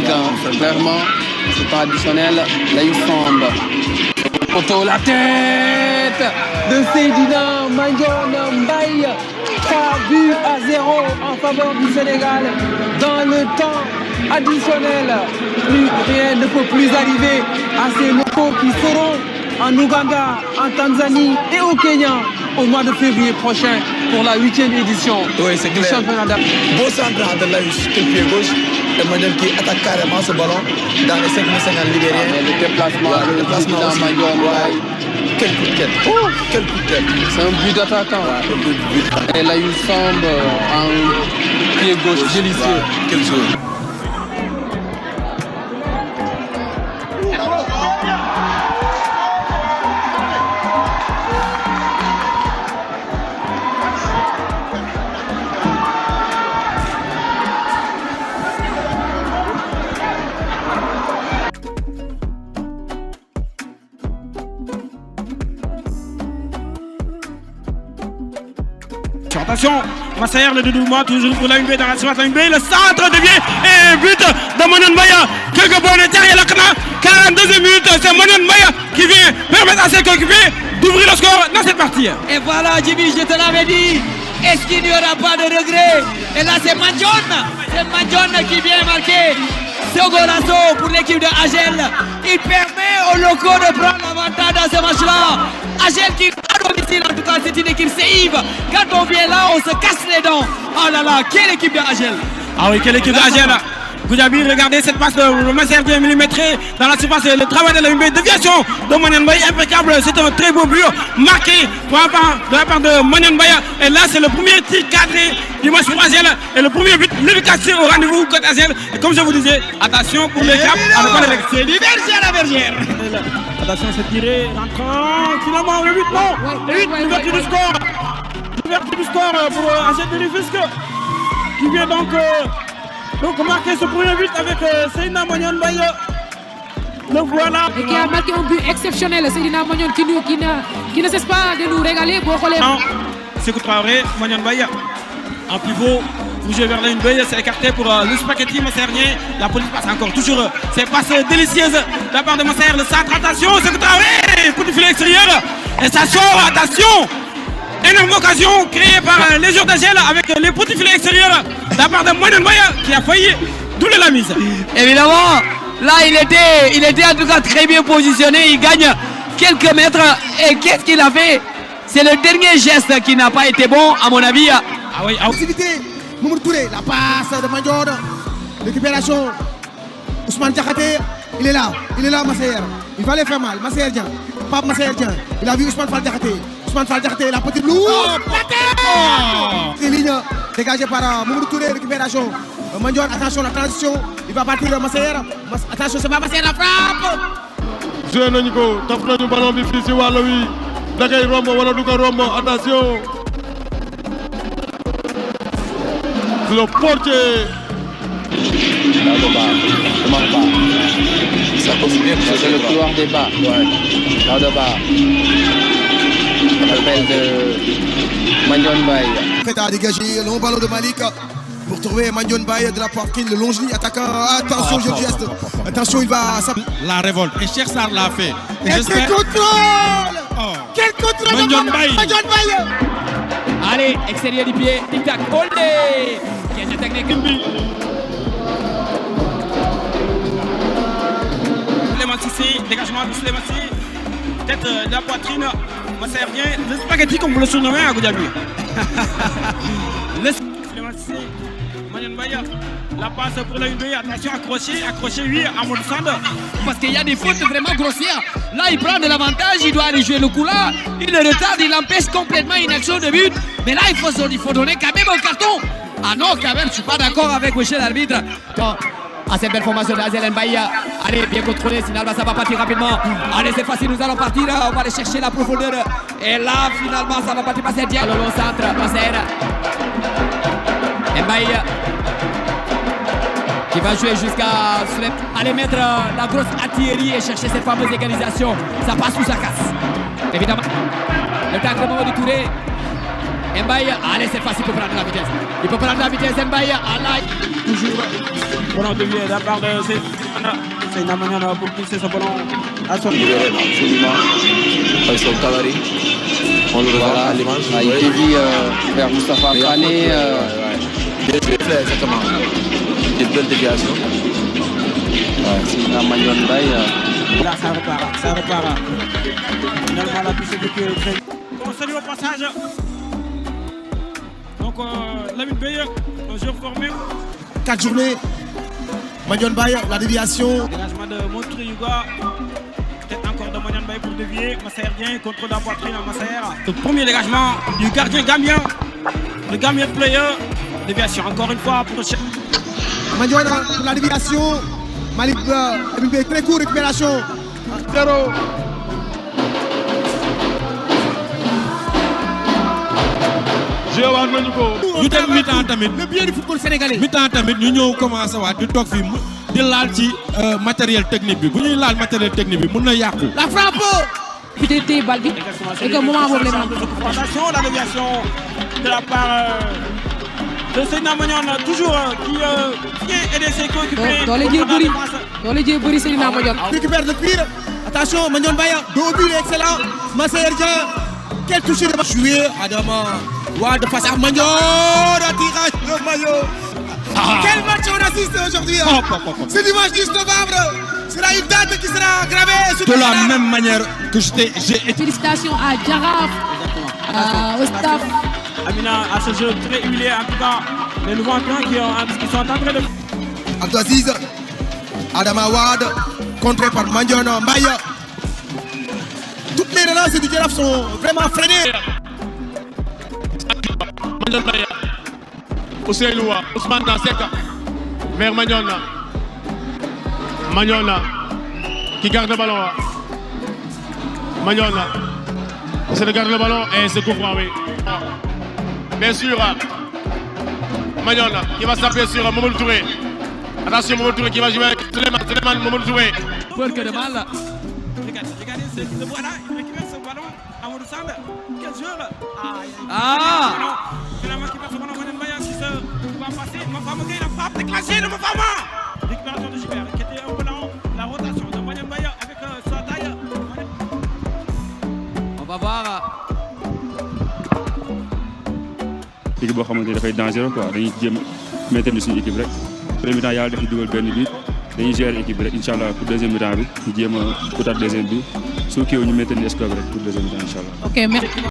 critique, clairement. C'est pas additionnel. Là, il semble. Auto la tête de Seydina Mandione Mbaye. 3-0 en faveur du Sénégal dans le temps additionnel. Rien ne peut plus arriver à ces locaux qui seront en Ouganda, en Tanzanie et au Kenya au mois de février prochain pour la 8e édition du championnat d'Afrique. Beau centre de Laïus, quel pied gauche, et Mandione qui attaque carrément ce ballon dans les 5 50 libériens. Le déplacement aussi. Mandione. Quel coup de tête. Quel coup de tête. C'est un but d'attaquant. Et là, il semble en pied gauche délicieux. Quel jour. Attention, Massaer le dédoublement toujours pour la UB dans la surface, la UB, le centre devient et but de Mandione Mbaye. Quelques bonnes derrière la Kana, 42e minute, c'est Mandione Mbaye qui vient permettre à ses coéquipiers d'ouvrir le score dans cette partie. Et voilà Jimmy, je te l'avais dit, est-ce qu'il n'y aura pas de regret? Et là c'est Mandione qui vient marquer ce golazo pour l'équipe de AGEL. Il permet aux locaux de prendre l'avantage dans ce match-là. AGEL qui à domicile, en tout cas c'est une équipe séive. Quand on vient là, on se casse les dents. Oh là là, quelle équipe de AGEL. Ah oui, quelle équipe de AGEL. Goudiaby, regardez cette passe de Massaer bien millimétrée dans la surface, le travail de la déviation de Mandione Mbaye, impeccable, c'est un très beau but marqué de la part de Mandione Mbaye. Et là c'est le premier tir cadré du match pour AGEL et le premier but, l'efficacité au rendez-vous contre AGEL. Et comme je vous disais, attention pour les caps à ne pas les c'est du berger à la bergère. Attention, c'est tiré, rentrant, finalement le but non, le but, l'ouverture du score. L'ouverture du score pour AGEL de Rufisque qui vient donc marquer ce premier but avec Seydina Mandione Mbaye. Le voilà. Et qui a marqué un but exceptionnel, Seydina Mandione qui ne cesse pas de nous régaler. Sékou Traoré, Mandione Mbaye en pivot, bougé vers la UB, c'est écarté pour le spaghetti massaérien. La police passe encore toujours ces passes délicieuses de la part de Massaer. Le centre, attention, Sékou Traoré, coup de filet extérieur. Et ça sort, attention. Énorme occasion créée par les joueurs d'AGEL avec les petits filets extérieurs de la part de Mandione Mbaye qui a failli doubler la mise. Évidemment, là il était en tout cas très bien positionné, il gagne quelques mètres et qu'est-ce qu'il a fait? C'est le dernier geste qui n'a pas été bon à mon avis. Ah oui, Mamadou Touré, la passe de Mandione, récupération, Ousmane Diakhaté, il est là Massaer, il va aller faire mal, Massaer Dieng, Pape Massaer Dieng, il a vu Ousmane Fall Diakhaté. Ousmane Fall Diakhaté, la petite lourde. C'est ligne dégagée par Mamadou Touré, récupération. Mandione, attention la transition, il va partir de Massaer. Attention, c'est pas Massaer, la frappe. Joué nañu ko, top nañu ballon bi fii si wàll wi. Da koy romb wala du ko romb, attention. Le portier. Ça commence bien, c'est le couloir des bas. Là de bas. L'appel de Mandione Mbaye. Prêt à dégager le long ballon de Malik pour trouver Mandione Mbaye de la poitrine, le longe-ligne attaquant. Attention, je geste. Attention, il va. La révolte. Et Cheikh Sarr l'a fait. Et quel contrôle! Quel contrôle de Mandione Mbaye! Allez, extérieur du pied, tic-tac, olé! Quelle technique! Souleymane Cissé, dégagement de Souleymane Cissé, tête de la poitrine, Massaer vient, le spaghetti comme vous le surnommez à Goudiaby. Souleymane Cissé, Mandione Mbaye, la passe pour la UB, attention, accroché, oui, à mon centre. Parce qu'il y a des fautes vraiment grossières. Là, il prend de l'avantage, il doit aller jouer le coup là. Il le retarde, il empêche complètement une action de but. Mais là, il faut donner quand même un carton. Ah non, quand même, je ne suis pas d'accord avec monsieur l'arbitre. À cette belle formation d'Azel Mbaye. Allez, bien contrôlé, finalement ça va partir rapidement. Allez, cette fois-ci nous allons partir, on va aller chercher la profondeur. Et là, finalement, ça va partir passer bien. Le long centre, passer. Mbaye qui va jouer jusqu'à aller mettre la grosse artillerie et chercher cette fameuse égalisation. Ça passe ou ça casse. Évidemment, le temps de Mamadou Touré. Mbaye, allez, cette fois-ci, il peut prendre la vitesse. Il peut prendre la vitesse, Mbaye. Allah. Toujours ballon dévié de la part de Seydina Manion pour pousser ce ballon à son Libéré, absolument. Ils sont Kawari. On le revoit à l'image. Il dévie vers Moustapha Fane. Bien joué, exactement. Une belle déviation. Seydina Manion Mbaye. Là, ça repart. Finalement, la touche est très. On salue au passage. Donc, Lamine Beye, un jeu formé. 4 journées. Manion Mbaye, la déviation. Dégagement de Montré Yuga. Peut-être encore de Manion Mbaye pour dévier. Massaer bien, contrôle de la poitrine à Massaer. Le premier dégagement du gardien gambien. Le Gambien player. Déviation encore une fois pour Manion pour la déviation. Malik Beye, très court, récupération. 0. Jéewaat nañu ko. ñu dem mi-temps tamit. Le bien du football sénégalais. mi-temps tamit ñu ñëw commencé waat di toog fii di laal ci matériel technique bi bu ñuy laal matériel technique bi mun na yàqu. La frappe. Peut-être bal bi et que moment boobu la attention, la déviation de la part de Seydina Manion, toujours qui vient aider ses coéquipiers. Dans les jeux bëri Seydina Manion. Récupère le tir. Attention, Manion Mbaye. Dos au but, excellent. Massaer Dieng. Quel toucher de jouer. Adama Wade face à Manion. Tirage de maillot. Quel match on assiste aujourd'hui. C'est dimanche 10 novembre. Sera une date qui sera gravée sur De la même manière que j'ai été. Félicitations à Jaraf, au staff. Amina à ce jeu très huilé, en tout cas les nouveaux entrants qui sont en train de... Abdelaziz, Adama Wade, contré par Manion Mbaye. Toutes les relances du Jaraf sont vraiment freinées. Manion Mbaye. Ousseynou Ousmane Seka vers Manion. Manion qui garde le ballon. Manion. C'est de garder le ballon et c'est coup franc, oui. Bien sûr. Manion qui va s'appuyer sur Mamadou Touré. Attention, Mamadou Touré qui va jouer avec Suleiman Mamadou Touré. Peur que de mal. Regardez, le voilà, il récupère ce ballon. Amadou Sall, quel joueur. Finalement, qui passe ce ballon, Manion Mbaye qui va passer. Mafama Gueye, la frappe déclenchée de Mafama. Récupération de Gilbert qui était un peu lent. La rotation de Manion Mbaye avec sa taille. On va voir. équipe boo xamante ni dafay dangereux quoi dañuy jéem a maintenir suñu équipe rek premier temps yàlla def ñu dugal benn but dañuy gérer équipe bi rek incha allah pour deuxième mi-temps bi ñu jéem a utaat deuxième bi su kii ñu maintenir score bi rek pour deuxième mi-temps incha allah. Ok, merci.